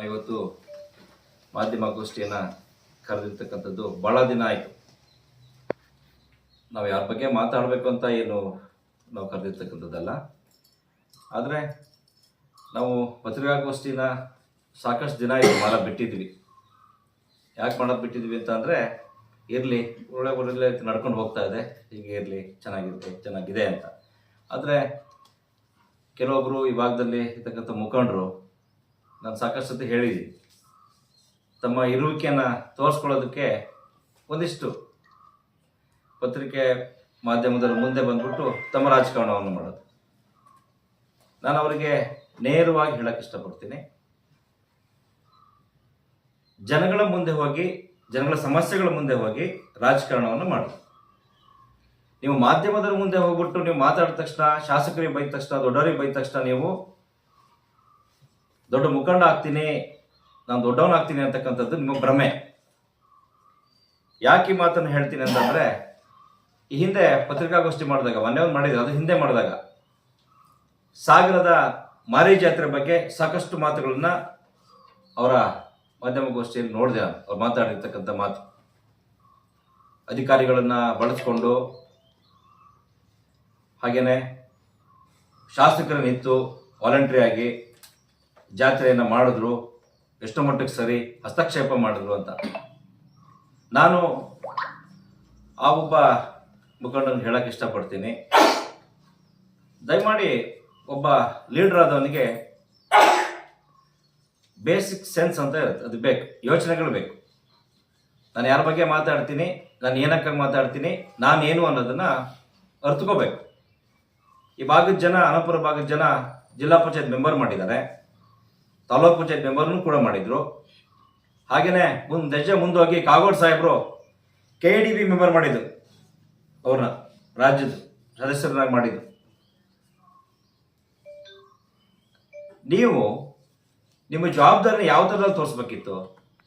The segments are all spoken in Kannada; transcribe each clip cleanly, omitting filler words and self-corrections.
ಇವತ್ತು ಮಾಧ್ಯಮಗೋಷ್ಠಿಯನ್ನು ಕರೆದಿರ್ತಕ್ಕಂಥದ್ದು ಭಾಳ ದಿನ ಆಯಿತು. ನಾವು ಯಾರ ಬಗ್ಗೆ ಮಾತಾಡಬೇಕು ಅಂತ ಏನು ನಾವು ಕರೆದಿರ್ತಕ್ಕಂಥದ್ದಲ್ಲ. ಆದರೆ ನಾವು ಪತ್ರಿಕಾಗೋಷ್ಠಿನ ಸಾಕಷ್ಟು ದಿನ ಇದು ಮಾಡೋದು ಬಿಟ್ಟಿದ್ವಿ. ಯಾಕೆ ಮಾಡೋದು ಬಿಟ್ಟಿದ್ವಿ ಅಂತ ಅಂದರೆ, ಇರಲಿ ಒಳ್ಳೆ ನಡ್ಕೊಂಡು ಹೋಗ್ತಾ ಇದೆ, ಹೀಗೆ ಇರಲಿ, ಚೆನ್ನಾಗಿದೆ ಅಂತ. ಆದರೆ ಕೆಲವೊಬ್ಬರು ಈ ಭಾಗದಲ್ಲಿ ಇರ್ತಕ್ಕಂಥ ಮುಖಂಡರು, ನಾನು ಸಾಕಷ್ಟು ಸತಿ ಹೇಳಿದ್ದೀನಿ, ತಮ್ಮ ಇರುವಿಕೆಯನ್ನು ತೋರಿಸ್ಕೊಳ್ಳೋದಕ್ಕೆ ಒಂದಿಷ್ಟು ಪತ್ರಿಕೆ ಮಾಧ್ಯಮದರ ಮುಂದೆ ಬಂದ್ಬಿಟ್ಟು ತಮ್ಮ ರಾಜಕಾರಣವನ್ನು ಮಾಡೋದು. ನಾನು ಅವರಿಗೆ ನೇರವಾಗಿ ಹೇಳಕ್ಕೆ ಇಷ್ಟಪಡ್ತೀನಿ, ಜನಗಳ ಮುಂದೆ ಹೋಗಿ, ಜನಗಳ ಸಮಸ್ಯೆಗಳ ಮುಂದೆ ಹೋಗಿ ರಾಜಕಾರಣವನ್ನು ಮಾಡಿ. ನೀವು ಮಾಧ್ಯಮದರ ಮುಂದೆ ಹೋಗ್ಬಿಟ್ಟು ನೀವು ಮಾತಾಡಿದ ತಕ್ಷಣ, ಶಾಸಕರಿಗೆ ಬೈದ ತಕ್ಷಣ, ದೊಡ್ಡವರಿಗೆ ಬೈದ ತಕ್ಷಣ ನೀವು ದೊಡ್ಡ ಮುಖಂಡ ಆಗ್ತೀನಿ, ನಾನು ದೊಡ್ಡವನಾಗ್ತೀನಿ ಅಂತಕ್ಕಂಥದ್ದು ನಿಮ್ಮ ಭ್ರಮೆ. ಯಾಕೆ ಈ ಮಾತನ್ನು ಹೇಳ್ತೀನಿ ಅಂತಂದರೆ, ಈ ಹಿಂದೆ ಪತ್ರಿಕಾಗೋಷ್ಠಿ ಮಾಡಿದಾಗ, ಮೊನ್ನೆ ಒಂದು ಮಾಡಿದ್ರು, ಅದು ಹಿಂದೆ ಮಾಡಿದಾಗ ಸಾಗರದ ಮಾರಿ ಜಾತ್ರೆ ಬಗ್ಗೆ ಸಾಕಷ್ಟು ಮಾತುಗಳನ್ನ ಅವರ ಮಾಧ್ಯಮಗೋಷ್ಠಿಯಲ್ಲಿ ನೋಡಿದೆ. ಅವ್ರು ಮಾತಾಡಿರ್ತಕ್ಕಂಥ ಮಾತು, ಅಧಿಕಾರಿಗಳನ್ನು ಬಳಸ್ಕೊಂಡು, ಹಾಗೇನೆ ಶಾಸಕರು ನಿಂತು ವಾಲಂಟ್ರಿ ಆಗಿ ಜಾತ್ರೆಯನ್ನು ಮಾಡಿದ್ರು, ಎಷ್ಟು ಮಟ್ಟಕ್ಕೆ ಸರಿ ಹಸ್ತಕ್ಷೇಪ ಮಾಡಿದ್ರು ಅಂತ. ನಾನು ಆ ಒಬ್ಬ ಮುಖಂಡನ ಹೇಳಕ್ಕೆ ಇಷ್ಟಪಡ್ತೀನಿ, ದಯಮಾಡಿ ಒಬ್ಬ ಲೀಡರ್ ಆದವನಿಗೆ ಬೇಸಿಕ್ ಸೆನ್ಸ್ ಅಂತ ಇರುತ್ತೆ, ಅದು ಬೇಕು, ಯೋಚನೆಗಳು ಬೇಕು. ನಾನು ಯಾರ ಬಗ್ಗೆ ಮಾತಾಡ್ತೀನಿ, ನಾನು ಏನಕ್ಕೆ ಮಾತಾಡ್ತೀನಿ, ನಾನೇನು ಅನ್ನೋದನ್ನು ಅರ್ಥಕೋಬೇಕು. ಈ ಭಾಗದ ಜನ, ಅನಂತಪುರ ಭಾಗದ ಜನ ಜಿಲ್ಲಾ ಪಂಚಾಯತ್ ಮೆಂಬರ್ ಮಾಡಿದ್ದಾರೆ, ತಾಲೂಕು ಪಂಚಾಯತ್ ಮೆಂಬರ್ನೂ ಕೂಡ ಮಾಡಿದರು. ಹಾಗೆಯೇ ಮುಂದೋಗಿ ಕಾಗೋಡು ಸಾಹೇಬರು KDB ಮೆಂಬರ್ ಮಾಡಿದ್ರು, ಅವ್ರನ್ನ ರಾಜ್ಯದ ಸದಸ್ಯರನ್ನಾಗಿ ಮಾಡಿದ್ರು. ನೀವು ನಿಮ್ಮ ಜವಾಬ್ದಾರಿನ ಯಾವ ಥರದಲ್ಲಿ ತೋರಿಸ್ಬೇಕಿತ್ತು?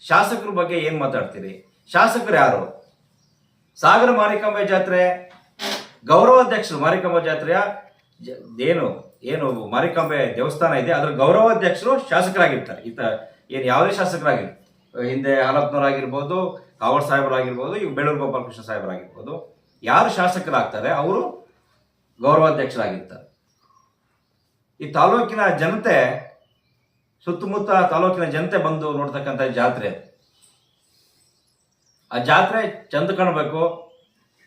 ಶಾಸಕರ ಬಗ್ಗೆ ಏನು ಮಾತಾಡ್ತೀರಿ? ಶಾಸಕರು ಯಾರು? ಸಾಗರ ಮಾರಿಕಾಂಬೆ ಜಾತ್ರೆ ಗೌರವಾಧ್ಯಕ್ಷರು, ಮಾರಿಕಾಂಬೆ ಜಾತ್ರೆಯ ಏನು ಮಾರಿಕಾಂಬೆ ದೇವಸ್ಥಾನ ಇದೆ, ಅದರ ಗೌರವಾಧ್ಯಕ್ಷರು ಶಾಸಕರಾಗಿರ್ತಾರೆ. ಏನು ಯಾವುದೇ ಶಾಸಕರಾಗಿರ್ತಾರೆ, ಹಿಂದೆ ಹಾಲಪ್ಪನವರಾಗಿರ್ಬೋದು, ಕಾವಡ್ ಸಾಹೇಬರಾಗಿರ್ಬೋದು, ಈಗ ಬೇಳೂರು ಗೋಪಾಲಕೃಷ್ಣ ಸಾಹೇಬರಾಗಿರ್ಬೋದು, ಯಾರು ಶಾಸಕರಾಗ್ತಾರೆ ಅವರು ಗೌರವಾಧ್ಯಕ್ಷರಾಗಿರ್ತಾರೆ. ಈ ತಾಲೂಕಿನ ಜನತೆ, ಸುತ್ತಮುತ್ತ ತಾಲೂಕಿನ ಜನತೆ ಬಂದು ನೋಡ್ತಕ್ಕಂಥ ಜಾತ್ರೆ, ಆ ಜಾತ್ರೆ ಚಂದ ಕಾಣಬೇಕು,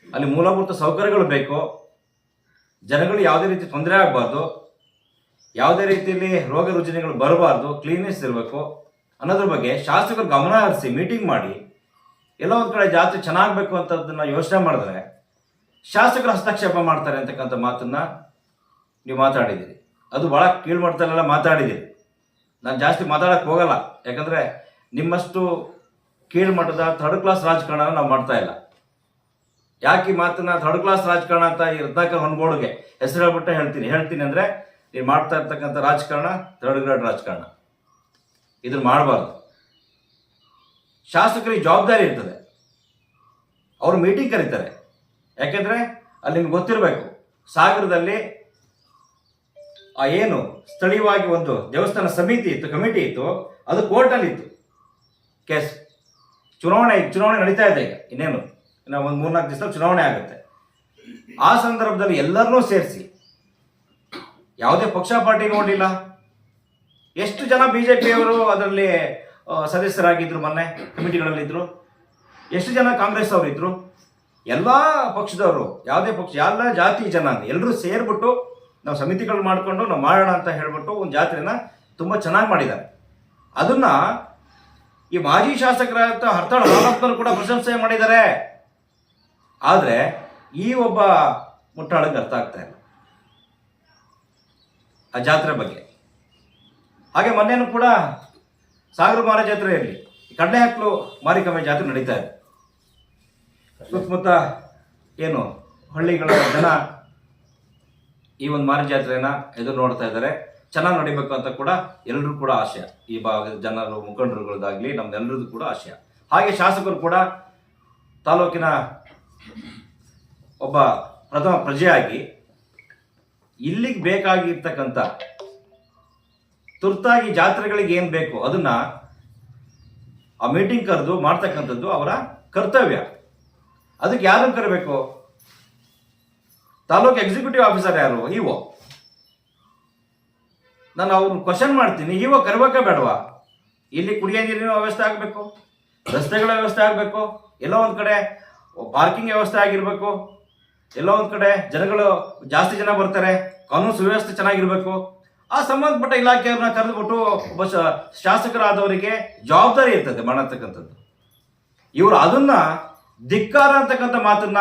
ಅಲ್ಲಿ ಮೂಲಭೂತ ಸೌಕರ್ಯಗಳು ಬೇಕು, ಜನಗಳು ಯಾವುದೇ ರೀತಿ ತೊಂದರೆ ಆಗಬಾರ್ದು, ಯಾವುದೇ ರೀತಿಯಲ್ಲಿ ರೋಗ ರುಜಿನಗಳು ಬರಬಾರ್ದು, ಕ್ಲೀನ್ನೆಸ್ ಇರಬೇಕು ಅನ್ನೋದ್ರ ಬಗ್ಗೆ ಶಾಸಕರು ಗಮನ ಹರಿಸಿ ಮೀಟಿಂಗ್ ಮಾಡಿ, ಎಲ್ಲೋ ಒಂದು ಕಡೆ ಜಾತ್ರೆ ಚೆನ್ನಾಗಬೇಕು ಅಂತದನ್ನ ಯೋಚನೆ ಮಾಡಿದ್ರೆ ಶಾಸಕರು ಹಸ್ತಕ್ಷೇಪ ಮಾಡ್ತಾರೆ ಅಂತಕ್ಕಂಥ ಮಾತನ್ನ ನೀವು ಮಾತಾಡಿದ್ದೀರಿ. ಅದು ಭಾಳ ಕೀಳ್ಮಟ್ಟದಲ್ಲೆಲ್ಲ ಮಾತಾಡಿದ್ದೀರಿ. ನಾನು ಜಾಸ್ತಿ ಮಾತಾಡಕ್ಕೆ ಹೋಗಲ್ಲ, ಯಾಕಂದರೆ ನಿಮ್ಮಷ್ಟು ಕೀಳ್ಮಟ್ಟದ ಥರ್ಡ್ ಕ್ಲಾಸ್ ರಾಜಕಾರಣ ನಾವು ಮಾಡ್ತಾ ಇಲ್ಲ. ಯಾಕೆ ಈ ಮಾತನ್ನ ಥರ್ಡ್ ಕ್ಲಾಸ್ ರಾಜಕಾರಣ ಅಂತ ಈ ರತ್ನಾಕರ್ ಹೊನ್ಗೋಡ್ಗೆ ಹೆಸರು ಹೇಳ್ಬಿಟ್ಟೆ ಹೇಳ್ತೀನಿ ಅಂದರೆ, ನೀವು ಮಾಡ್ತಾ ಇರ್ತಕ್ಕಂಥ ರಾಜಕಾರಣ ಥರ್ಡ್ ಗ್ರೇಡ್ ರಾಜಕಾರಣ. ಇದನ್ನು ಮಾಡಬಾರ್ದು. ಶಾಸಕರಿಗೆ ಜವಾಬ್ದಾರಿ ಇರ್ತದೆ, ಅವರು ಮೀಟಿಂಗ್ ಕರೀತಾರೆ. ಯಾಕೆಂದರೆ ಅಲ್ಲಿ ನಿಮ್ಗೆ ಗೊತ್ತಿರಬೇಕು, ಸಾಗರದಲ್ಲಿ ಏನು ಸ್ಥಳೀಯವಾಗಿ ಒಂದು ದೇವಸ್ಥಾನ ಸಮಿತಿ ಇತ್ತು, ಕಮಿಟಿ ಇತ್ತು, ಅದು ಕೋರ್ಟಲ್ಲಿ ಇತ್ತು ಕೇಸ್. ಚುನಾವಣೆ ನಡೀತಾ ಇದೆ ಈಗ, ಇನ್ನೇನು ಒಂದು 3-4 ದಿವಸ ಚುನಾವಣೆ ಆಗುತ್ತೆ. ಆ ಸಂದರ್ಭದಲ್ಲಿ ಎಲ್ಲರನ್ನೂ ಸೇರಿಸಿ, ಯಾವುದೇ ಪಕ್ಷ ಪಾರ್ಟಿ ನೋಡಲಿಲ್ಲ, ಎಷ್ಟು ಜನ BJPಯವರು ಅದರಲ್ಲಿ ಸದಸ್ಯರಾಗಿದ್ದರು, ಮೊನ್ನೆ ಕಮಿಟಿಗಳಲ್ಲಿದ್ದರು, ಎಷ್ಟು ಜನ ಕಾಂಗ್ರೆಸ್ ಅವರು ಇದ್ದರು, ಎಲ್ಲ ಪಕ್ಷದವರು, ಯಾವುದೇ ಪಕ್ಷ, ಎಲ್ಲ ಜಾತಿ ಜನ ಎಲ್ಲರೂ ಸೇರಿಬಿಟ್ಟು ನಾವು ಸಮಿತಿಗಳು ಮಾಡಿಕೊಂಡು ನಾವು ಮಾಡೋಣ ಅಂತ ಹೇಳ್ಬಿಟ್ಟು ಒಂದು ಜಾತ್ರೆನ ತುಂಬ ಚೆನ್ನಾಗಿ ಮಾಡಿದ್ದಾರೆ. ಅದನ್ನು ಈ ಮಾಜಿ ಶಾಸಕರಾದ ಹರ್ತಾಳ್ ಹಾಲಪ್ಪನವರು ಕೂಡ ಪ್ರಶಂಸೆ ಮಾಡಿದ್ದಾರೆ. ಆದರೆ ಈ ಒಬ್ಬ ಮುಟ್ಟಾಳಕ್ಕೆ ಅರ್ಥ ಆಗ್ತಾ ಇಲ್ಲ ಆ ಜಾತ್ರೆ ಬಗ್ಗೆ. ಹಾಗೆ ಮೊನ್ನೆನೂ ಕೂಡ ಸಾಗರ ಮಾರಿ ಜಾತ್ರೆಯಲ್ಲಿ ಕಡಲೆಹಕ್ಲು ಮಾರಿಕಾಂಬೆ ಜಾತ್ರೆ ನಡೀತಾ ಇದೆ. ಸುತ್ತಮುತ್ತ ಏನು ಹಳ್ಳಿಗಳ ಜನ ಈ ಒಂದು ಮಾರಿ ಜಾತ್ರೆನ ಎದುರು ನೋಡ್ತಾ ಇದ್ದಾರೆ. ಚೆನ್ನಾಗಿ ನಡಿಬೇಕು ಅಂತ ಕೂಡ ಎಲ್ಲರೂ ಕೂಡ ಆಶಯ, ಈ ಭಾಗದ ಜನರು, ಮುಖಂಡರುಗಳದಾಗಲಿ, ನಮ್ದೆಲ್ಲರದ್ದು ಕೂಡ ಆಶಯ. ಹಾಗೆ ಶಾಸಕರು ಕೂಡ ತಾಲೂಕಿನ ಒಬ್ಬ ಪ್ರಥಮ ಪ್ರಜೆಯಾಗಿ ಇಲ್ಲಿಗೆ ಬೇಕಾಗಿರ್ತಕ್ಕಂಥ ತುರ್ತಾಗಿ ಜಾತ್ರೆಗಳಿಗೆ ಏನು ಬೇಕು ಅದನ್ನ ಆ ಮೀಟಿಂಗ್ ಕರೆದು ಮಾಡ್ತಕ್ಕಂಥದ್ದು ಅವರ ಕರ್ತವ್ಯ. ಅದಕ್ಕೆ ಯಾರನ್ನು ಕರಿಬೇಕು? ತಾಲೂಕು ಎಕ್ಸಿಕ್ಯೂಟಿವ್ ಆಫೀಸರ್ ಯಾರು? ಇಒ. ನಾನು ಅವ್ರನ್ನ ಕ್ವಶನ್ ಮಾಡ್ತೀನಿ, ಇಒ ಕರಿಬೇಕಾ ಬೇಡವಾ? ಇಲ್ಲಿ ಕುಡಿಯೋ ನೀರಿನ ವ್ಯವಸ್ಥೆ ಆಗಬೇಕು, ರಸ್ತೆಗಳ ವ್ಯವಸ್ಥೆ ಆಗಬೇಕು, ಎಲ್ಲೋ ಒಂದು ಕಡೆ ಪಾರ್ಕಿಂಗ್ ವ್ಯವಸ್ಥೆ ಆಗಿರಬೇಕು, ಎಲ್ಲೋ ಒಂದು ಕಡೆ ಜನಗಳು ಜಾಸ್ತಿ ಜನ ಬರ್ತಾರೆ, ಕಾನೂನು ಸುವ್ಯವಸ್ಥೆ ಚೆನ್ನಾಗಿರ್ಬೇಕು. ಆ ಸಂಬಂಧಪಟ್ಟ ಇಲಾಖೆಯವ್ರನ್ನ ಕರೆದುಬಿಟ್ಟು ಒಬ್ಬ ಶಾಸಕರಾದವರಿಗೆ ಜವಾಬ್ದಾರಿ ಇರ್ತದೆ ಮಾಡತಕ್ಕಂಥದ್ದು. ಇವರು ಅದನ್ನ ಧಿಕ್ಕಾರ ಅಂತಕ್ಕಂಥ ಮಾತನ್ನ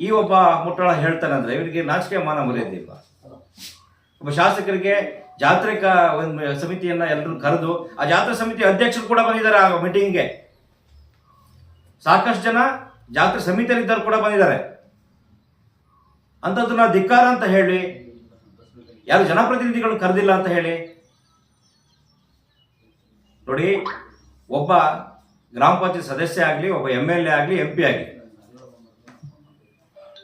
ಈ ಒಬ್ಬ ಮುಟ್ಟಾಳ ಹೇಳ್ತಾನೆ ಅಂದ್ರೆ ಇವರಿಗೆ ನಾಚಿಕೆ ಮಾನ ಮರ್ಯಾದಿಲ್ಲ. ಒಬ್ಬ ಶಾಸಕರಿಗೆ ಜಾತ್ರೆ ಒಂದು ಸಮಿತಿಯನ್ನ ಎಲ್ಲರೂ ಕರೆದು ಆ ಜಾತ್ರಾ ಸಮಿತಿ ಅಧ್ಯಕ್ಷರು ಕೂಡ ಬಂದಿದ್ದಾರೆ ಆ ಮೀಟಿಂಗ್ಗೆ. ಸಾಕಷ್ಟು ಜನ ಜಾತ್ರೆ ಸಮಿತಿಯಲ್ಲಿದ್ದರು ಕೂಡ ಬಂದಿದ್ದಾರೆ. ಅಂಥದ್ದನ್ನ ಧಿಕ್ಕಾರ ಅಂತ ಹೇಳಿ, ಯಾರು ಜನಪ್ರತಿನಿಧಿಗಳು ಕರೆದಿಲ್ಲ ಅಂತ ಹೇಳಿ. ನೋಡಿ, ಒಬ್ಬ ಗ್ರಾಮ ಪಂಚಾಯತ್ ಸದಸ್ಯ ಆಗಲಿ, ಒಬ್ಬ MLA ಆಗಲಿ, MP ಆಗಲಿ,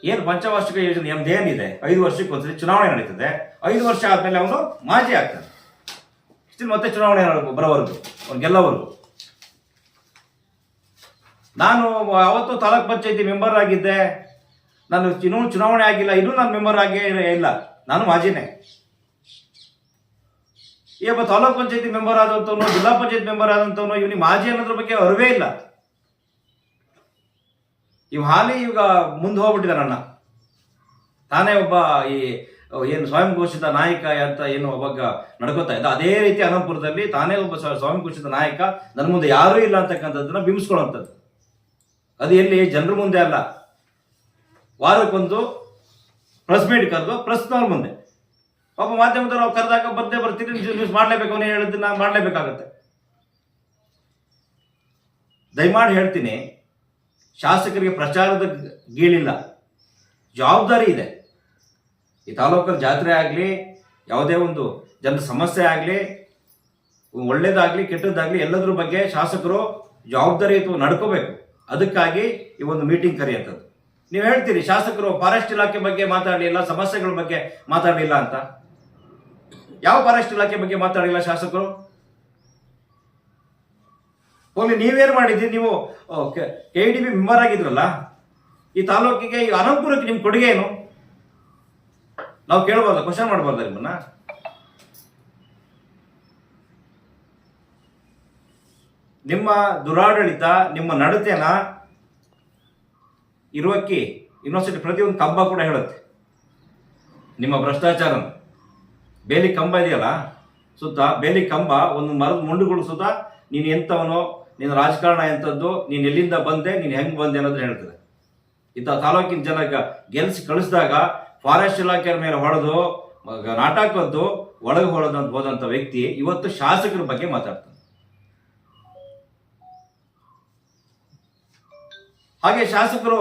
ಏನು ಪಂಚವಾರ್ಷಿಕ ಯೋಜನೆ ಏನಿದೆ, 5 ವರ್ಷಕ್ಕೆ ಒಂದ್ಸರಿ ಚುನಾವಣೆ ನಡೀತದೆ. 5 ವರ್ಷ ಆದ್ಮೇಲೆ ಅವನು ಮಾಜಿ ಆಗ್ತಾನೆ. ಸ್ಟಿಲ್ ಮತ್ತೆ ಚುನಾವಣೆ ಬರೋವರೆಗೂ, ಅವ್ನು ಗೆಲ್ಲವರೆಗೂ. ನಾನು ಅವತ್ತು ತಾಲೂಕ್ ಪಂಚಾಯತಿ ಮೆಂಬರ್ ಆಗಿದ್ದೆ, ನಾನು ಇನ್ನೂ ಚುನಾವಣೆ ಆಗಿಲ್ಲ, ಇನ್ನೂ ನಾನು ಮೆಂಬರ್ ಆಗೇ ಇಲ್ಲ, ನಾನು ಮಾಜಿನೇ. ಈ ಒಬ್ಬ ತಾಲೂಕ್ ಪಂಚಾಯತಿ ಮೆಂಬರ್ ಆದಂತವನು, ಜಿಲ್ಲಾ ಪಂಚಾಯತ್ ಮೆಂಬರ್ ಆದಂತವನು, ಇವನಿಗೆ ಮಾಜಿ ಅನ್ನೋದ್ರ ಬಗ್ಗೆ ಅರಿವೇ ಇಲ್ಲ. ಇವ್ ಹಾಲಿ ಈಗ ಮುಂದೆ ಹೋಗ್ಬಿಟ್ಟಿದ್ದಾನಣ್ಣ. ತಾನೇ ಒಬ್ಬ ಈ ಏನು ಸ್ವಯಂ ಘೋಷಿತ ನಾಯಕ ಅಂತ ಏನು ಅವಾಗ ನಡ್ಕೋತಾ ಇದ್ದ, ಅದೇ ರೀತಿ ಅನಂತಪುರದಲ್ಲಿ ತಾನೇ ಒಬ್ಬ ಸ್ವಯಂ ಘೋಷಿತ ನಾಯಕ, ನನ್ನ ಮುಂದೆ ಯಾರೂ ಇಲ್ಲ ಅಂತಕ್ಕಂಥದ್ದನ್ನ ಬಿಂಬಿಸ್ಕೊಳ್ಳುವಂಥದ್ದು. ಅದು ಎಲ್ಲಿ? ಜನರ ಮುಂದೆ ಅಲ್ಲ, ವಾರಕ್ಕೊಂದು ಪ್ರೆಸ್ ಮೀಟ್ ಕರೆದು ಪ್ರೆಸ್ನವ್ರ ಮುಂದೆ. ಪಾಪ ಮಾಧ್ಯಮದವ್ರು ಅವ್ರು ಕರೆದಾಗ ಬರ್ತೀನಿ, ನ್ಯೂಸ್ ಮಾಡಲೇಬೇಕು, ಅವನೇ ಹೇಳಿದ್ದನ್ನ ಮಾಡಲೇಬೇಕಾಗತ್ತೆ. ದಯಮಾಡಿ ಹೇಳ್ತೀನಿ, ಶಾಸಕರಿಗೆ ಪ್ರಚಾರದ ಗೀಳಿಲ್ಲ, ಜವಾಬ್ದಾರಿ ಇದೆ. ಈ ತಾಲೂಕಲ್ಲಿ ಜಾತ್ರೆ ಆಗಲಿ, ಯಾವುದೇ ಒಂದು ಜನರ ಸಮಸ್ಯೆ ಆಗಲಿ, ಒಳ್ಳೇದಾಗಲಿ ಕೆಟ್ಟದ್ದಾಗಲಿ, ಎಲ್ಲದ್ರ ಬಗ್ಗೆ ಶಾಸಕರು ಜವಾಬ್ದಾರಿಯುತ ನಡ್ಕೋಬೇಕು. ಅದಕ್ಕಾಗಿ ಈ ಒಂದು ಮೀಟಿಂಗ್ ಕರೆಯುವಂಥದ್ದು. ನೀವು ಹೇಳ್ತೀರಿ ಶಾಸಕರು ಫಾರೆಸ್ಟ್ ಇಲಾಖೆ ಬಗ್ಗೆ ಮಾತಾಡಲಿಲ್ಲ, ಸಮಸ್ಯೆಗಳ ಬಗ್ಗೆ ಮಾತಾಡಲಿಲ್ಲ ಅಂತ. ಯಾವ ಫಾರೆಸ್ಟ್ ಇಲಾಖೆ ಬಗ್ಗೆ ಮಾತಾಡಲಿಲ್ಲ ಶಾಸಕರು? ಹೋಗ್ಲಿ, ನೀವೇನು ಮಾಡಿದ್ರಿ? ನೀವು KDB ಮೆಂಬರ್ ಆಗಿದ್ರಲ್ಲ, ಈ ತಾಲೂಕಿಗೆ, ಈ ಅನಂತಪುರಕ್ಕೆ ನಿಮ್ಮ ಕೊಡುಗೆ ಏನು? ನಾವು ಕೇಳಬಾರ್ದ? ಕ್ವಶನ್ ಮಾಡಬಾರ್ದ ನಿಮ್ಮನ್ನ? ನಿಮ್ಮ ದುರಾಡಳಿತ, ನಿಮ್ಮ ನಡತೆನ ಇರುವಕ್ಕಿ ಯೂನಿವರ್ಸಿಟಿ ಪ್ರತಿಯೊಂದು ಕಂಬ ಕೂಡ ಹೇಳುತ್ತೆ. ನಿಮ್ಮ ಭ್ರಷ್ಟಾಚಾರ ಬೇಲಿ ಕಂಬ ಇದೆಯಲ್ಲ, ಸುತ್ತ ಬೇಲಿ ಕಂಬ, ಒಂದು ಮರದ ಮುಂಡುಗಳು ಸುತ್ತ ನೀನು ಎಂಥವನೋ, ನೀನು ರಾಜಕಾರಣ ಎಂಥದ್ದು, ನೀನು ಎಲ್ಲಿಂದ ಬಂದೆ, ನೀನು ಹೆಂಗೆ ಬಂದೆ ಅನ್ನೋದನ್ನ ಹೇಳ್ತದೆ. ಇಂಥ ತಾಲೂಕಿನ ಜನ ಗೆಲ್ಸಿ ಕಳಿಸಿದಾಗ ಫಾರೆಸ್ಟ್ ಇಲಾಖೆ ಮೇಲೆ ಹೊಡೆದು ನಾಟಕದ್ದು ಒಳಗೆ ಹೊಡೆದು ಹೋದಂಥ ವ್ಯಕ್ತಿ ಇವತ್ತು ಶಾಸಕರ ಬಗ್ಗೆ ಮಾತಾಡ್ತಾನೆ. ಹಾಗೆ ಶಾಸಕರು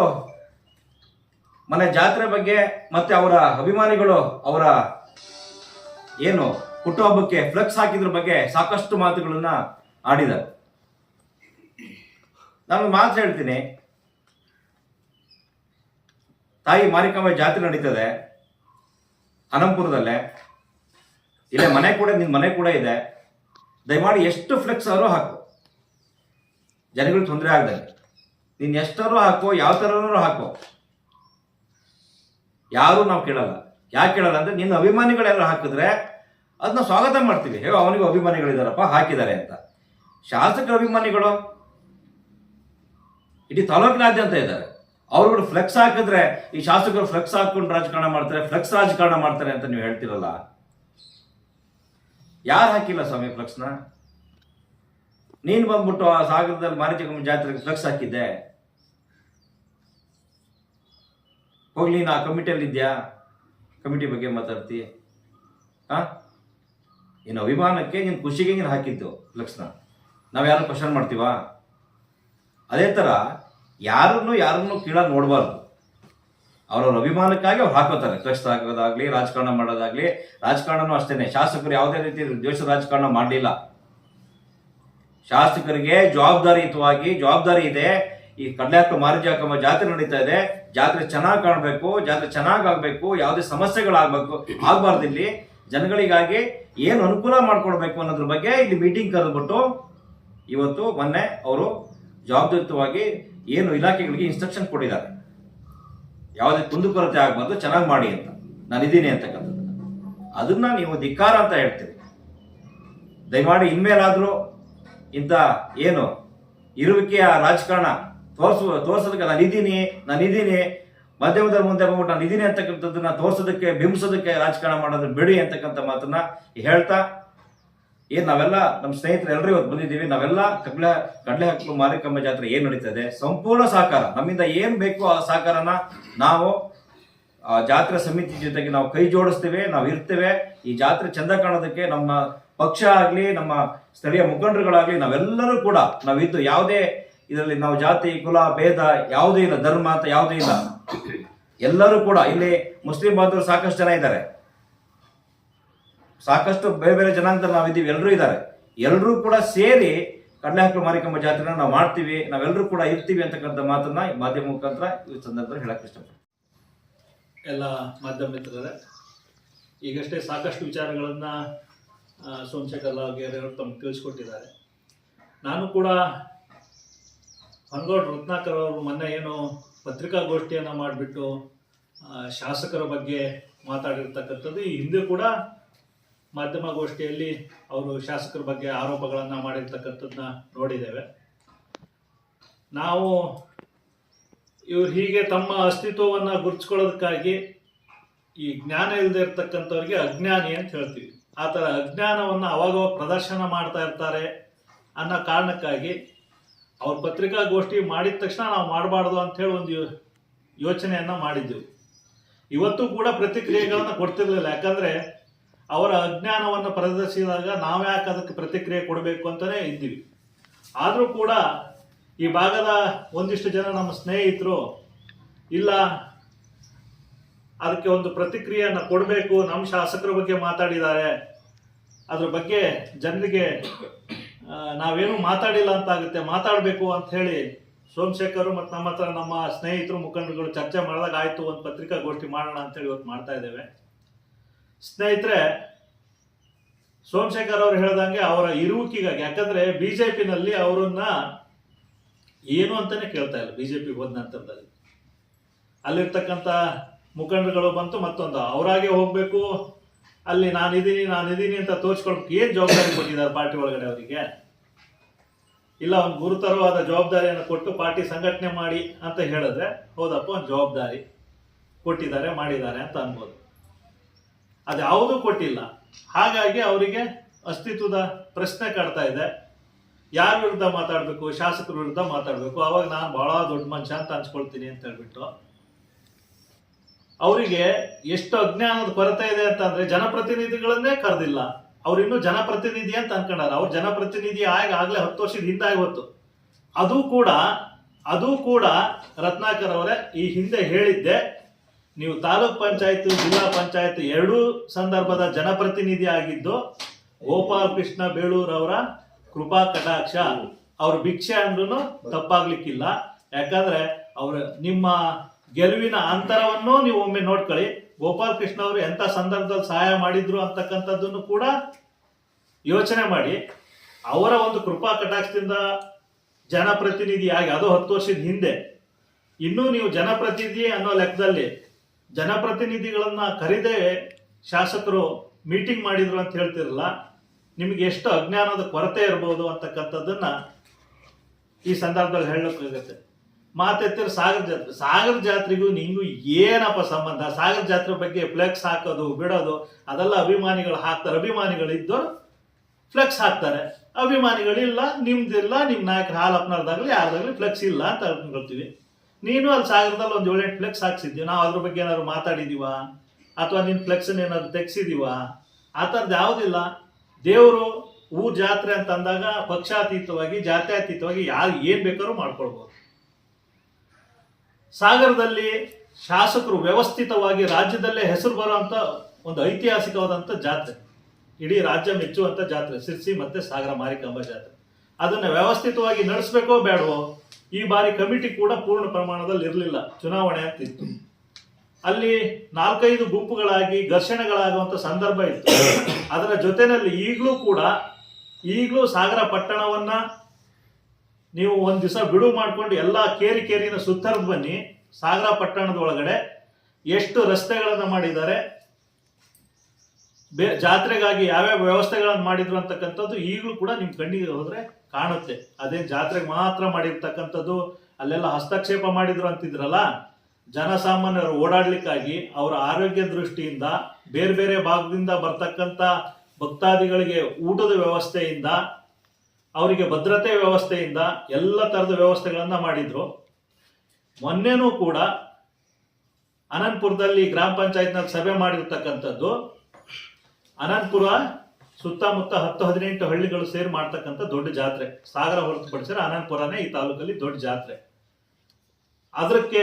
ಮನೆ ಜಾತ್ರೆ ಬಗ್ಗೆ ಮತ್ತೆ ಅವರ ಅಭಿಮಾನಿಗಳು ಅವರ ಏನು ಹುಟ್ಟುಹಬ್ಬಕ್ಕೆ ಫ್ಲೆಕ್ಸ್ ಹಾಕಿದ್ರ ಬಗ್ಗೆ ಸಾಕಷ್ಟು ಮಾತುಗಳನ್ನ ಆಡಿದ್ದಾರೆ. ನಾನು ಮಾತು ಹೇಳ್ತೀನಿ, ತಾಯಿ ಮಾರಿಕಾಂಬೆ ಜಾತ್ರೆ ನಡೀತದೆ ಅನಂತಪುರದಲ್ಲೇ, ಇಲ್ಲೇ ಮನೆ ಕೂಡ, ನಿನ್ನ ಮನೆ ಕೂಡ ಇದೆ. ದಯಮಾಡಿ ಎಷ್ಟು ಫ್ಲೆಕ್ಸ್ ಆದರೂ ಹಾಕು, ಜನಗಳು ತೊಂದರೆ ಆಗ್ದಂಗೆ. ನೀನು ಎಷ್ಟಾರು ಹಾಕೋ, ಯಾವ ಥರನೂ ಹಾಕೋ, ಯಾರು ನಾವು ಕೇಳಲ್ಲ. ಯಾಕೆ ಕೇಳಲ್ಲ ಅಂದ್ರೆ, ನಿನ್ನ ಅಭಿಮಾನಿಗಳೆಲ್ಲ ಹಾಕಿದ್ರೆ ಅದನ್ನ ಸ್ವಾಗತ ಮಾಡ್ತೀವಿ. ಅವನಿಗೂ ಅಭಿಮಾನಿಗಳಿದಾರಪ್ಪ, ಹಾಕಿದ್ದಾರೆ ಅಂತ. ಶಾಸಕರ ಅಭಿಮಾನಿಗಳು ಇಡೀ ತಾಲೂಕಿನಾದ್ಯಂತ ಇದ್ದಾರೆ. ಅವ್ರುಗಳು ಫ್ಲೆಕ್ಸ್ ಹಾಕಿದ್ರೆ ಈ ಶಾಸಕರು ಫ್ಲೆಕ್ಸ್ ಹಾಕೊಂಡು ರಾಜಕಾರಣ ಮಾಡ್ತಾರೆ, ಫ್ಲೆಕ್ಸ್ ರಾಜಕಾರಣ ಮಾಡ್ತಾರೆ ಅಂತ ನೀವು ಹೇಳ್ತಿರಲ್ಲ. ಯಾರು ಹಾಕಿಲ್ಲ ಸ್ವಾಮಿ ಫ್ಲೆಕ್ಸ್ನ? ನೀನು ಬಂದ್ಬಿಟ್ಟು ಆ ಸಾಗರದಲ್ಲಿ ಮಾರಿಕಾಂಬೆ ಜಾತ್ರೆಗೆ ಫ್ಲೆಕ್ಸ್ ಹಾಕಿದ್ದೆ. ಹೋಗ್ಲಿ, ನೀನು ಆ ಕಮಿಟಿಯಲ್ಲಿ ಇದೆಯಾ? ಕಮಿಟಿ ಬಗ್ಗೆ ಮಾತಾಡ್ತಿ? ನೀನು ಅಭಿಮಾನಕ್ಕೆ, ನಿನ್ನ ಖುಷಿಗೆ ನೀನು ಹಾಕಿದ್ದು ಫ್ಲೆಕ್ಸ್ನ. ನಾವು ಯಾರು ಕ್ವಶನ್ ಮಾಡ್ತೀವಾ? ಅದೇ ಥರ ಯಾರನ್ನು ಕೀಳಾಗಿ ನೋಡಬಾರ್ದು. ಅವ್ರವ್ರ ಅಭಿಮಾನಕ್ಕಾಗಿ ಅವ್ರು ಹಾಕೋತಾರೆ. ಫ್ಲೆಕ್ಸ್ ಹಾಕೋದಾಗ್ಲಿ, ರಾಜಕಾರಣ ಮಾಡೋದಾಗ್ಲಿ. ರಾಜಕಾರಣನೂ ಅಷ್ಟೇನೆ, ಶಾಸಕರು ಯಾವುದೇ ರೀತಿ ದ್ವೇಷ ರಾಜಕಾರಣ ಮಾಡಲಿಲ್ಲ. ಶಾಸಕರಿಗೆ ಜವಾಬ್ದಾರಿ ಇದೆ. ಈ ಕಡ್ಲೆಹಾಕ ಮಾರಿಕಾಂಬೆ ಜಾತ್ರೆ ನಡೀತಾ ಇದೆ, ಜಾತ್ರೆ ಚೆನ್ನಾಗಿ ಕಾಣಬೇಕು, ಜಾತ್ರೆ ಚೆನ್ನಾಗಿ ಆಗ್ಬೇಕು, ಯಾವುದೇ ಸಮಸ್ಯೆಗಳಾಗಬೇಕು ಆಗಬಾರ್ದು. ಇಲ್ಲಿ ಜನಗಳಿಗಾಗಿ ಏನು ಅನುಕೂಲ ಮಾಡ್ಕೊಡ್ಬೇಕು ಅನ್ನೋದ್ರ ಬಗ್ಗೆ ಇಲ್ಲಿ ಮೀಟಿಂಗ್ ಕರೆದ್ಬಿಟ್ಟು ಇವತ್ತು ಮೊನ್ನೆ ಅವರು ಜವಾಬ್ದಾರಿಯುತವಾಗಿ ಏನು ಇಲಾಖೆಗಳಿಗೆ ಇನ್ಸ್ಟ್ರಕ್ಷನ್ ಕೊಟ್ಟಿದ್ದಾರೆ, ಯಾವುದೇ ಕುಂದುಕೊರತೆ ಆಗಬಾರ್ದು, ಚೆನ್ನಾಗಿ ಮಾಡಿ ಅಂತ ನಾನಿದ್ದೀನಿ ಅಂತಕ್ಕಂಥದ್ದು. ಅದನ್ನ ನೀವು ಧಿಕ್ಕಾರ ಅಂತ ಹೇಳ್ತೀರಿ. ದಯಮಾಡಿ ಇನ್ಮೇಲಾದರೂ ಇಂಥ ಏನು ಇರುವಿಕೆಯ ರಾಜಕಾರಣ ತೋರ್ಸೋದಕ್ಕೆ ನಾನಿದ್ದೀನಿ ಮಾಧ್ಯಮದ ಮುಂದೆ ಬಂದ್ಬಿಟ್ಟು ನಾನು ಇದೀನಿ ಅಂತಕ್ಕಂಥದ್ದನ್ನ ತೋರ್ಸೋದಕ್ಕೆ ಬಿಂಬಿಸೋದಕ್ಕೆ ರಾಜಕಾರಣ ಮಾಡೋದು ಬಿಡಿ ಅಂತಕ್ಕಂಥ ಮಾತನ್ನ ಹೇಳ್ತಾ, ನಾವೆಲ್ಲ ನಮ್ಮ ಸ್ನೇಹಿತರು ಎಲ್ಲರೂ ಇವತ್ತು ಬಂದಿದ್ದೀವಿ. ನಾವೆಲ್ಲ ಕಡಲೆ ಹಾಕಲು ಮಾರಿಕಂಬ ಜಾತ್ರೆ ಏನ್ ನಡೀತದೆ ಸಂಪೂರ್ಣ ಸಹಕಾರ ನಮ್ಮಿಂದ ಏನ್ ಬೇಕು ಆ ಸಹಕಾರನ ನಾವು ಜಾತ್ರೆ ಸಮಿತಿ ಜೊತೆಗೆ ನಾವು ಕೈ ಜೋಡಿಸ್ತೇವೆ, ನಾವು ಇರ್ತೇವೆ. ಈ ಜಾತ್ರೆ ಚಂದ ಕಾಣೋದಕ್ಕೆ ನಮ್ಮ ಪಕ್ಷ ಆಗ್ಲಿ, ನಮ್ಮ ಸ್ಥಳೀಯ ಮುಖಂಡರುಗಳಾಗ್ಲಿ, ನಾವೆಲ್ಲರೂ ಕೂಡ ನಾವಿದ್ದು ಯಾವುದೇ ಇದರಲ್ಲಿ ನಾವು ಜಾತಿ ಕುಲ ಭೇದ ಯಾವುದೂ ಇಲ್ಲ, ಧರ್ಮ ಅಂತ ಯಾವುದೂ ಇಲ್ಲ. ಎಲ್ಲರೂ ಕೂಡ ಇಲ್ಲಿ ಮುಸ್ಲಿಂ ಬಾಂಧವರು ಸಾಕಷ್ಟು ಜನ ಇದ್ದಾರೆ, ಸಾಕಷ್ಟು ಬೇರೆ ಬೇರೆ ಜನಾಂಗದಲ್ಲಿ ನಾವಿದ್ದೀವಿ, ಎಲ್ಲರೂ ಇದ್ದಾರೆ. ಎಲ್ಲರೂ ಕೂಡ ಸೇರಿ ಕಡಲೆ ಹಾಕಲು ಮಾರಿಕಂಬ ಜಾತ್ರೆನ ನಾವು ಮಾಡ್ತೀವಿ, ನಾವೆಲ್ಲರೂ ಕೂಡ ಇರ್ತೀವಿ ಅಂತಕ್ಕಂಥ ಮಾತನ್ನ ಮಾಧ್ಯಮ ಮುಖಾಂತರ ಈ ಸಂದರ್ಭದಲ್ಲಿ ಹೇಳಕ್ ಇಷ್ಟಪಡ್ತೀನಿ. ಎಲ್ಲ ಮಾಧ್ಯಮ ಮಿತ್ರರೇ, ಈಗಷ್ಟೇ ಸಾಕಷ್ಟು ವಿಚಾರಗಳನ್ನ ಸೋಮಶೇಖರ್ ಲಾವಗೇರಿಯವರು ತಮ್ಗೆ ತಿಳಿಸ್ಕೊಟ್ಟಿದ್ದಾರೆ. ನಾನು ಕೂಡ ಹೊನಗೌಡ ರತ್ನಾಕರ್ ಅವರು ಮೊನ್ನೆ ಏನು ಪತ್ರಿಕಾಗೋಷ್ಠಿಯನ್ನು ಮಾಡಿಬಿಟ್ಟು ಶಾಸಕರ ಬಗ್ಗೆ ಮಾತಾಡಿರ್ತಕ್ಕಂಥದ್ದು, ಈ ಹಿಂದೆ ಕೂಡ ಮಾಧ್ಯಮಗೋಷ್ಠಿಯಲ್ಲಿ ಅವರು ಶಾಸಕರ ಬಗ್ಗೆ ಆರೋಪಗಳನ್ನು ಮಾಡಿರ್ತಕ್ಕಂಥದ್ದನ್ನ ನೋಡಿದ್ದೇವೆ. ನಾವು ಇವ್ರು ಹೀಗೆ ತಮ್ಮ ಅಸ್ತಿತ್ವವನ್ನು ಗುರುತಿಸ್ಕೊಳ್ಳೋದಕ್ಕಾಗಿ ಈ ಜ್ಞಾನ ಇಲ್ಲದೆ ಇರ್ತಕ್ಕಂಥವ್ರಿಗೆ ಅಜ್ಞಾನಿ ಅಂತ ಹೇಳ್ತೀವಿ. ಆ ಥರ ಅಜ್ಞಾನವನ್ನು ಅವಾಗವಾಗ ಪ್ರದರ್ಶನ ಮಾಡ್ತಾ ಇರ್ತಾರೆ ಅನ್ನೋ ಕಾರಣಕ್ಕಾಗಿ ಅವ್ರ ಪತ್ರಿಕಾಗೋಷ್ಠಿ ಮಾಡಿದ ತಕ್ಷಣ ನಾವು ಮಾಡಬಾರ್ದು ಅಂಥೇಳಿ ಒಂದು ಯೋಚನೆಯನ್ನು ಮಾಡಿದ್ದೆವು. ಇವತ್ತು ಕೂಡ ಪ್ರತಿಕ್ರಿಯೆಗಳನ್ನು ಕೊಡ್ತಿರ್ಲಿಲ್ಲ, ಯಾಕಂದರೆ ಅವರ ಅಜ್ಞಾನವನ್ನು ಪ್ರದರ್ಶಿಸಿದಾಗ ನಾವು ಯಾಕೆ ಅದಕ್ಕೆ ಪ್ರತಿಕ್ರಿಯೆ ಕೊಡಬೇಕು ಅಂತಲೇ ಇದ್ದೀವಿ. ಆದರೂ ಕೂಡ ಈ ಭಾಗದ ಒಂದಿಷ್ಟು ಜನ ನಮ್ಮ ಸ್ನೇಹಿತರು ಇಲ್ಲ ಅದಕ್ಕೆ ಒಂದು ಪ್ರತಿಕ್ರಿಯೆಯನ್ನು ಕೊಡಬೇಕು, ನಮ್ಮ ಶಾಸಕರ ಬಗ್ಗೆ ಮಾತಾಡಿದ್ದಾರೆ, ಅದ್ರ ಬಗ್ಗೆ ಜನರಿಗೆ ನಾವೇನು ಮಾತಾಡಿಲ್ಲ ಅಂತ ಆಗುತ್ತೆ, ಮಾತಾಡಬೇಕು ಅಂತ ಹೇಳಿ ಸೋಮಶೇಖರ್ ಮತ್ತು ನಮ್ಮ ಹತ್ರ ನಮ್ಮ ಸ್ನೇಹಿತರು ಮುಖಂಡರುಗಳು ಚರ್ಚೆ ಮಾಡಿದಾಗ ಆಯಿತು ಒಂದು ಪತ್ರಿಕಾಗೋಷ್ಠಿ ಮಾಡೋಣ ಅಂತೇಳಿ ಇವತ್ತು ಮಾಡ್ತಾ ಇದ್ದೇವೆ. ಸ್ನೇಹಿತರೆ, ಸೋಮಶೇಖರ್ ಅವರು ಹೇಳ್ದಂಗೆ ಅವರ ಇರುವಿಕೆಗಾಗಿ, ಯಾಕಂದ್ರೆ ಬಿಜೆಪಿನಲ್ಲಿ ಅವರನ್ನ ಏನು ಅಂತಾನೆ ಕೇಳ್ತಾ ಇಲ್ಲ. ಬಿಜೆಪಿ ಹೋದ ನಂತರದಲ್ಲಿ ಅಲ್ಲಿರ್ತಕ್ಕಂಥ ಮುಖಂಡರುಗಳು ಬಂತು ಮತ್ತೊಂದು ಅವರಾಗೆ ಹೋಗ್ಬೇಕು, ಅಲ್ಲಿ ನಾನಿದ್ದೀನಿ ಅಂತ ತೋರಿಸ್ಕೊಳ್ಬೇಕು. ಏನ್ ಜವಾಬ್ದಾರಿ ಕೊಟ್ಟಿದ್ದಾರೆ ಪಾರ್ಟಿ ಒಳಗಡೆ ಅವರಿಗೆ? ಇಲ್ಲ ಒಂದು ಗುರುತರವಾದ ಜವಾಬ್ದಾರಿಯನ್ನು ಕೊಟ್ಟು ಪಾರ್ಟಿ ಸಂಘಟನೆ ಮಾಡಿ ಅಂತ ಹೇಳಿದ್ರೆ ಹೌದಪ್ಪ ಒಂದು ಜವಾಬ್ದಾರಿ ಕೊಟ್ಟಿದ್ದಾರೆ ಮಾಡಿದ್ದಾರೆ ಅಂತ ಅನ್ಬೋದು. ಅದ್ಯಾವುದೂ ಕೊಟ್ಟಿಲ್ಲ. ಹಾಗಾಗಿ ಅವರಿಗೆ ಅಸ್ತಿತ್ವದ ಪ್ರಶ್ನೆ ಕಾಡ್ತಾ ಇದೆ. ಯಾರ ವಿರುದ್ಧ ಮಾತಾಡಬೇಕು? ಶಾಸಕರ ವಿರುದ್ಧ ಮಾತಾಡಬೇಕು. ಅವಾಗ ನಾನು ಬಹಳ ದೊಡ್ಡ ಮನುಷ್ಯ ಅಂತ ಅನ್ಸ್ಕೊಳ್ತೀನಿ ಅಂತ ಹೇಳ್ಬಿಟ್ಟು ಅವರಿಗೆ ಎಷ್ಟು ಅಜ್ಞಾನದ ಕೊರತೆ ಇದೆ ಅಂತಂದ್ರೆ ಜನಪ್ರತಿನಿಧಿಗಳನ್ನೇ ಕರೆದಿಲ್ಲ. ಅವ್ರು ಇನ್ನೂ ಜನಪ್ರತಿನಿಧಿ ಅಂತ ಅನ್ಕೊಂಡಾರ. ಅವ್ರು ಜನಪ್ರತಿನಿಧಿ ಆಗ್ಲೇ 10 ವರ್ಷದ ಹಿಂದೆ ಆಗೋತ್ತು. ಅದು ಕೂಡ ರತ್ನಾಕರ್ ಅವರೇ ಈ ಹಿಂದೆ ಹೇಳಿದ್ದೆ, ನೀವು ತಾಲೂಕ್ ಪಂಚಾಯತ್ ಜಿಲ್ಲಾ ಪಂಚಾಯತ್ ಎರಡೂ ಸಂದರ್ಭದ ಜನಪ್ರತಿನಿಧಿ ಆಗಿದ್ದು ಗೋಪಾಲ್ ಕೃಷ್ಣ ಬೇಳೂರವರ ಕೃಪಾ ಕಟಾಕ್ಷ. ಅವ್ರ ಭಿಕ್ಷೆ ಅಂದ್ರೂ ತಪ್ಪಾಗ್ಲಿಕ್ಕಿಲ್ಲ. ಯಾಕಂದ್ರೆ ನಿಮ್ಮ ಗೆಲುವಿನ ಅಂತರವನ್ನು ನೀವು ಒಮ್ಮೆ ನೋಡ್ಕೊಳ್ಳಿ. ಗೋಪಾಲ್ ಕೃಷ್ಣ ಅವರು ಎಂತ ಸಂದರ್ಭದಲ್ಲಿ ಸಹಾಯ ಮಾಡಿದ್ರು ಅಂತಕ್ಕಂಥದ್ದನ್ನು ಕೂಡ ಯೋಚನೆ ಮಾಡಿ. ಅವರ ಒಂದು ಕೃಪಾ ಕಟಾಕ್ಷದಿಂದ ಜನಪ್ರತಿನಿಧಿಯಾಗಿ, ಅದು 10 ವರ್ಷದ ಹಿಂದೆ. ಇನ್ನೂ ನೀವು ಜನಪ್ರತಿನಿಧಿ ಅನ್ನೋ ಲೆಕ್ಕದಲ್ಲಿ ಜನಪ್ರತಿನಿಧಿಗಳನ್ನ ಕರೆದೇ ಶಾಸಕರು ಮೀಟಿಂಗ್ ಮಾಡಿದ್ರು ಅಂತ ಹೇಳ್ತಿರಲ್ಲ, ನಿಮಗೆ ಎಷ್ಟು ಅಜ್ಞಾನದ ಕೊರತೆ ಇರ್ಬೋದು ಅಂತಕ್ಕಂಥದ್ದನ್ನ ಈ ಸಂದರ್ಭದಲ್ಲಿ ಹೇಳಬೇಕಾಗತ್ತೆ. ಮಾತೆತ್ತಿರ ಸಾಗರ ಜಾತ್ರೆಗೂ ನಿಂಗೂ ಏನಪ್ಪ ಸಂಬಂಧ? ಸಾಗರ ಜಾತ್ರೆ ಬಗ್ಗೆ ಫ್ಲೆಕ್ಸ್ ಹಾಕೋದು ಬಿಡೋದು ಅದೆಲ್ಲ ಅಭಿಮಾನಿಗಳು ಹಾಕ್ತಾರೆ. ಅಭಿಮಾನಿಗಳಿದ್ದವರು ಫ್ಲೆಕ್ಸ್ ಹಾಕ್ತಾರೆ, ಅಭಿಮಾನಿಗಳಿಲ್ಲ, ನಿಮ್ದಿಲ್ಲ, ನಿಮ್ಮ ನಾಯಕರ ಹಾಲಪ್ಪನವ್ರದಾಗಲಿ ಯಾರ್ದಾಗಲಿ ಫ್ಲೆಕ್ಸ್ ಇಲ್ಲ ಅಂತ ಅನ್ಕೊಳ್ತೀವಿ. ನೀನು ಅಲ್ಲಿ ಸಾಗರದಲ್ಲಿ ಒಂದು 7-8 ಫ್ಲೆಕ್ಸ್ ಹಾಕ್ಸಿದ್ದೀವಿ. ನಾವು ಅದ್ರ ಬಗ್ಗೆ ಏನಾದ್ರು ಮಾತಾಡಿದೀವ ಅಥವಾ ನಿನ್ನ ಫ್ಲೆಕ್ಸನ್ನ ಏನಾದ್ರು ತೆಗ್ಸಿದೀವ? ಆ ಥರದ್ದು ಯಾವುದಿಲ್ಲ. ದೇವರು ಊರ್ ಜಾತ್ರೆ ಅಂತ ಅಂದಾಗ ಪಕ್ಷಾತೀತವಾಗಿ ಜಾತ್ಯಾತೀತವಾಗಿ ಯಾರು ಏನ್ ಬೇಕಾದ್ರೂ ಮಾಡ್ಕೊಳ್ಬೋದು. ಸಾಗರದಲ್ಲಿ ಶಾಸಕರು ವ್ಯವಸ್ಥಿತವಾಗಿ ರಾಜ್ಯದಲ್ಲೇ ಹೆಸರು ಬರುವಂತ ಒಂದು ಐತಿಹಾಸಿಕವಾದಂಥ ಜಾತ್ರೆ, ಇಡೀ ರಾಜ್ಯ ಮೆಚ್ಚುವಂತ ಜಾತ್ರೆ ಸಿರ್ಸಿ ಮತ್ತೆ ಸಾಗರ ಮಾರಿಕಾಂಬಾ ಜಾತ್ರೆ. ಅದನ್ನ ವ್ಯವಸ್ಥಿತವಾಗಿ ನಡೆಸಬೇಕೋ ಬೇಡವೋ? ಈ ಬಾರಿ ಕಮಿಟಿ ಕೂಡ ಪೂರ್ಣ ಪ್ರಮಾಣದಲ್ಲಿ ಇರಲಿಲ್ಲ, ಚುನಾವಣೆ ಅಂತಿತ್ತು. ಅಲ್ಲಿ 4-5 ಗುಂಪುಗಳಾಗಿ ಘರ್ಷಣೆಗಳಾಗುವಂತ ಸಂದರ್ಭ ಇತ್ತು. ಅದರ ಜೊತೆಯಲ್ಲಿ ಈಗಲೂ ಸಾಗರ ಪಟ್ಟಣವನ್ನ ನೀವು ಒಂದ್ ದಿವಸ ಬಿಡುವು ಮಾಡ್ಕೊಂಡು ಎಲ್ಲಾ ಕೇರಿನ ಸುತ್ತರ್ದು ಬನ್ನಿ. ಸಾಗರ ಪಟ್ಟಣದ ಒಳಗಡೆ ಎಷ್ಟು ರಸ್ತೆಗಳನ್ನ ಮಾಡಿದ್ದಾರೆ, ಜಾತ್ರೆಗಾಗಿ ಯಾವ್ಯಾವ ವ್ಯವಸ್ಥೆಗಳನ್ನು ಮಾಡಿದ್ರು ಅಂತಕ್ಕಂಥದ್ದು ಈಗಲೂ ಕೂಡ ನಿಮ್ ಕಣ್ಣಿಗೆ ಹೋದ್ರೆ ಕಾಣುತ್ತೆ. ಅದೇನ್ ಜಾತ್ರೆಗೆ ಮಾತ್ರ ಮಾಡಿರ್ತಕ್ಕಂಥದ್ದು, ಅಲ್ಲೆಲ್ಲ ಹಸ್ತಕ್ಷೇಪ ಮಾಡಿದ್ರು ಅಂತಿದ್ರಲ್ಲ, ಜನಸಾಮಾನ್ಯರು ಓಡಾಡ್ಲಿಕ್ಕಾಗಿ ಅವರ ಆರೋಗ್ಯ ದೃಷ್ಟಿಯಿಂದ ಬೇರೆ ಬೇರೆ ಭಾಗದಿಂದ ಬರ್ತಕ್ಕಂಥ ಭಕ್ತಾದಿಗಳಿಗೆ ಊಟದ ವ್ಯವಸ್ಥೆಯಿಂದ, ಅವರಿಗೆ ಭದ್ರತೆ ವ್ಯವಸ್ಥೆಯಿಂದ ಎಲ್ಲ ತರದ ವ್ಯವಸ್ಥೆಗಳನ್ನ ಮಾಡಿದ್ರು. ಮೊನ್ನೆನೂ ಕೂಡ ಅನಂತಪುರದಲ್ಲಿ ಗ್ರಾಮ ಪಂಚಾಯತ್ನಲ್ಲಿ ಸಭೆ ಮಾಡಿರ್ತಕ್ಕಂಥದ್ದು, ಅನಂತಪುರ ಸುತ್ತಮುತ್ತ 10-18 ಹಳ್ಳಿಗಳು ಸೇರಿ ಮಾಡ್ತಕ್ಕಂಥ ದೊಡ್ಡ ಜಾತ್ರೆ. ಸಾಗರ ಹೊರತುಪಡಿಸಿದ್ರೆ ಅನಂತಪುರನೇ ಈ ತಾಲೂಕಲ್ಲಿ ದೊಡ್ಡ ಜಾತ್ರೆ. ಅದಕ್ಕೆ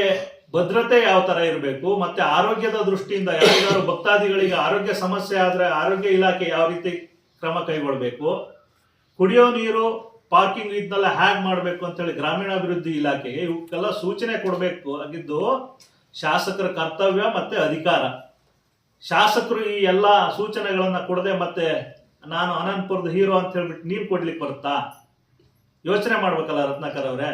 ಭದ್ರತೆ ಯಾವ ತರ ಇರಬೇಕು, ಮತ್ತೆ ಆರೋಗ್ಯದ ದೃಷ್ಟಿಯಿಂದ ಯಾರಿಗಾರು ಭಕ್ತಾದಿಗಳಿಗೆ ಆರೋಗ್ಯ ಸಮಸ್ಯೆ ಆದ್ರೆ ಆರೋಗ್ಯ ಇಲಾಖೆ ಯಾವ ರೀತಿ ಕ್ರಮ ಕೈಗೊಳ್ಬೇಕು, ಕುಡಿಯೋ ನೀರು, ಪಾರ್ಕಿಂಗ್ ಇದನ್ನೆಲ್ಲ ಹ್ಯಾಗ್ ಮಾಡಬೇಕು ಅಂತ ಹೇಳಿ ಗ್ರಾಮೀಣಾಭಿವೃದ್ಧಿ ಇಲಾಖೆಗೆ ಇವಕ್ಕೆಲ್ಲ ಸೂಚನೆ ಕೊಡಬೇಕು ಆಗಿದ್ದು ಶಾಸಕರ ಕರ್ತವ್ಯ ಮತ್ತೆ ಅಧಿಕಾರ. ಶಾಸಕರು ಈ ಎಲ್ಲಾ ಸೂಚನೆಗಳನ್ನ ಕೊಡದೆ ಮತ್ತೆ ನಾನು ಅನಂತಪುರದ ಹೀರೋ ಅಂತ ಹೇಳ್ಬಿಟ್ಟು ನೀರು ಕೊಡ್ಲಿಕ್ಕೆ ಬರುತ್ತಾ? ಯೋಚನೆ ಮಾಡ್ಬೇಕಲ್ಲ ರತ್ನಾಕರ್ ಅವರೇ.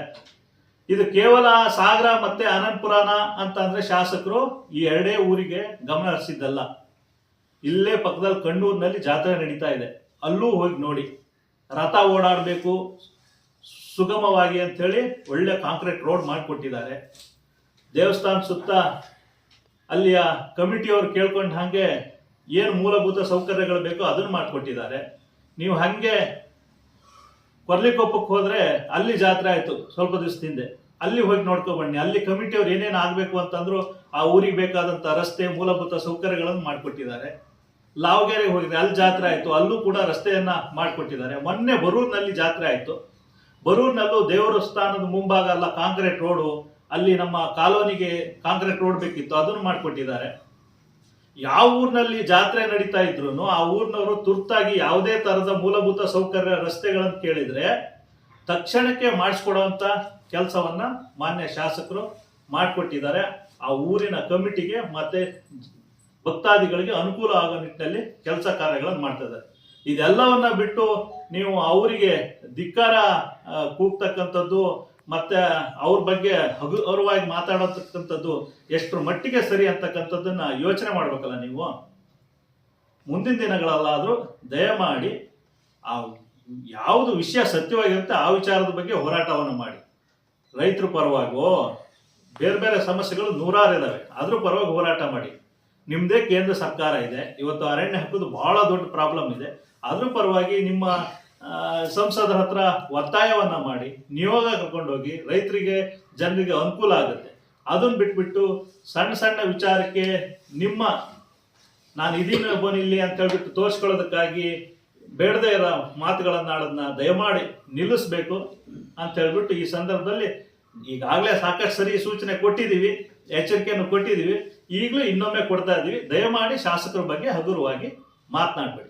ಇದು ಕೇವಲ ಸಾಗರ ಮತ್ತೆ ಅನಂತಪುರನ ಅಂತ ಅಂದ್ರೆ ಶಾಸಕರು ಈ ಎರಡೇ ಊರಿಗೆ ಗಮನ ಹರಿಸಿದ್ದಲ್ಲ. ಇಲ್ಲೇ ಪಕ್ಕದಲ್ಲಿ ಕಣ್ಣೂರಿನಲ್ಲಿ ಜಾತ್ರೆ ನಡೀತಾ ಇದೆ, ಅಲ್ಲೂ ಹೋಗಿ ನೋಡಿ. ರಥ ಓಡಾಡಬೇಕು ಸುಗಮವಾಗಿ ಅಂತ ಹೇಳಿ ಒಳ್ಳೆ ಕಾಂಕ್ರೀಟ್ ರೋಡ್ ಮಾಡಿಕೊಟ್ಟಿದ್ದಾರೆ. ದೇವಸ್ಥಾನ ಸುತ್ತ ಅಲ್ಲಿಯ ಕಮಿಟಿಯವರು ಕೇಳ್ಕೊಂಡು ಹಂಗೆ ಏನು ಮೂಲಭೂತ ಸೌಕರ್ಯಗಳು ಬೇಕೋ ಅದನ್ನು ಮಾಡಿಕೊಟ್ಟಿದ್ದಾರೆ. ನೀವು ಹಂಗೆ ಕೊರ್ಲಿಕೊಪ್ಪಕ್ಕೆ ಹೋದ್ರೆ ಅಲ್ಲಿ ಜಾತ್ರೆ ಆಯ್ತು ಸ್ವಲ್ಪ ದಿವಸದ ಹಿಂದೆ, ಅಲ್ಲಿ ಹೋಗಿ ನೋಡ್ಕೊ ಬನ್ನಿ. ಅಲ್ಲಿ ಕಮಿಟಿಯವ್ರು ಏನೇನು ಆಗ್ಬೇಕು ಅಂತಂದ್ರು ಆ ಊರಿಗೆ ಬೇಕಾದಂತ ರಸ್ತೆ, ಮೂಲಭೂತ ಸೌಕರ್ಯಗಳನ್ನು ಮಾಡಿಕೊಟ್ಟಿದ್ದಾರೆ. ಲಾವಗೆರೆಗೆ ಹೋಗಿದ್ರೆ ಅಲ್ಲಿ ಜಾತ್ರೆ ಆಯ್ತು, ಅಲ್ಲೂ ಕೂಡ ರಸ್ತೆಯನ್ನ ಮಾಡಿಕೊಟ್ಟಿದ್ದಾರೆ. ಮೊನ್ನೆ ಬರೂರಿನಲ್ಲಿ ಜಾತ್ರೆ ಆಯ್ತು, ಬರೂರಿನಲ್ಲೂ ದೇವರ ಸ್ಥಾನದ ಮುಂಭಾಗ ಎಲ್ಲ ಕಾಂಕ್ರೀಟ್ ರೋಡು, ಅಲ್ಲಿ ನಮ್ಮ ಕಾಲೋನಿಗೆ ಕಾಂಕ್ರೀಟ್ ರೋಡ್ ಬೇಕಿತ್ತು, ಅದನ್ನು ಮಾಡಿಕೊಟ್ಟಿದ್ದಾರೆ. ಯಾವ ಊರಿನಲ್ಲಿ ಜಾತ್ರೆ ನಡೀತಾ ಇದ್ರು ಆ ಊರಿನವರು ತುರ್ತಾಗಿ ಯಾವುದೇ ತರದ ಮೂಲಭೂತ ಸೌಕರ್ಯ ರಸ್ತೆಗಳನ್ನು ಕೇಳಿದ್ರೆ ತಕ್ಷಣಕ್ಕೆ ಮಾಡಿಸ್ಕೊಡುವಂತ ಕೆಲಸವನ್ನ ಮಾನ್ಯ ಶಾಸಕರು ಮಾಡಿಕೊಟ್ಟಿದ್ದಾರೆ. ಆ ಊರಿನ ಕಮಿಟಿಗೆ ಮತ್ತೆ ಭಕ್ತಾದಿಗಳಿಗೆ ಅನುಕೂಲ ಆಗೋ ನಿಟ್ಟಿನಲ್ಲಿ ಕೆಲಸ ಕಾರ್ಯಗಳನ್ನು ಮಾಡ್ತಾ ಇದ್ದಾರೆ. ಇದೆಲ್ಲವನ್ನ ಬಿಟ್ಟು ನೀವು ಅವರಿಗೆ ಧಿಕ್ಕಾರ ಕೂಗ್ತಕ್ಕಂಥದ್ದು ಮತ್ತೆ ಅವ್ರ ಬಗ್ಗೆ ಹಗುರವಾಗಿ ಮಾತಾಡತಕ್ಕಂಥದ್ದು ಎಷ್ಟರ ಮಟ್ಟಿಗೆ ಸರಿ ಅಂತಕ್ಕಂಥದ್ದನ್ನ ಯೋಚನೆ ಮಾಡ್ಬೇಕಲ್ಲ ನೀವು. ಮುಂದಿನ ದಿನಗಳಲ್ಲಾದ್ರೂ ದಯಮಾಡಿ ಆ ಯಾವುದು ವಿಷಯ ಸತ್ಯವಾಗಿರುತ್ತೆ ಆ ವಿಚಾರದ ಬಗ್ಗೆ ಹೋರಾಟವನ್ನು ಮಾಡಿ. ರೈತರ ಪರವಾಗೋ ಬೇರೆ ಬೇರೆ ಸಮಸ್ಯೆಗಳು ನೂರಾರು ಇದಾವೆ, ಅದ್ರ ಪರವಾಗಿ ಹೋರಾಟ ಮಾಡಿ. ನಿಮ್ದೇ ಕೇಂದ್ರ ಸರ್ಕಾರ ಇದೆ, ಇವತ್ತು ಅರಣ್ಯ ಹಾಕೋದು ಬಹಳ ದೊಡ್ಡ ಪ್ರಾಬ್ಲಮ್ ಇದೆ. ಅದ್ರ ಪರವಾಗಿ ನಿಮ್ಮ ಸಂಸದರ ಹತ್ರ ಒತ್ತಾಯವನ್ನ ಮಾಡಿ ನಿಯೋಗ ಕರ್ಕೊಂಡೋಗಿ ರೈತರಿಗೆ ಜನರಿಗೆ ಅನುಕೂಲ ಆಗುತ್ತೆ. ಅದನ್ನ ಬಿಟ್ಬಿಟ್ಟು ಸಣ್ಣ ಸಣ್ಣ ವಿಚಾರಕ್ಕೆ ನಾನು ಇದೀನ ಬೋನಿಲ್ಲಿ ಅಂತ ಹೇಳ್ಬಿಟ್ಟು ತೋರಿಸ್ಕೊಳ್ಳೋದಕ್ಕಾಗಿ ಬೇಡದೇ ಇರೋ ಮಾತುಗಳನ್ನಾಡೋದನ್ನ ದಯಮಾಡಿ ನಿಲ್ಲಿಸ್ಬೇಕು ಅಂತ ಹೇಳ್ಬಿಟ್ಟು ಈ ಸಂದರ್ಭದಲ್ಲಿ ಈಗಾಗಲೇ ಸಾಕಷ್ಟು ಸರಿ ಸೂಚನೆ ಕೊಟ್ಟಿದ್ದೀವಿ, ಎಚ್ಚರಿಕೆಯನ್ನು ಕೊಟ್ಟಿದ್ದೀವಿ, ಈಗಲೂ ಇನ್ನೊಮ್ಮೆ ಕೊಡ್ತಾ ಇದ್ದೀವಿ. ದಯಮಾಡಿ ಶಾಸಕರ ಬಗ್ಗೆ ಹಗುರವಾಗಿ ಮಾತನಾಡಬೇಡಿ.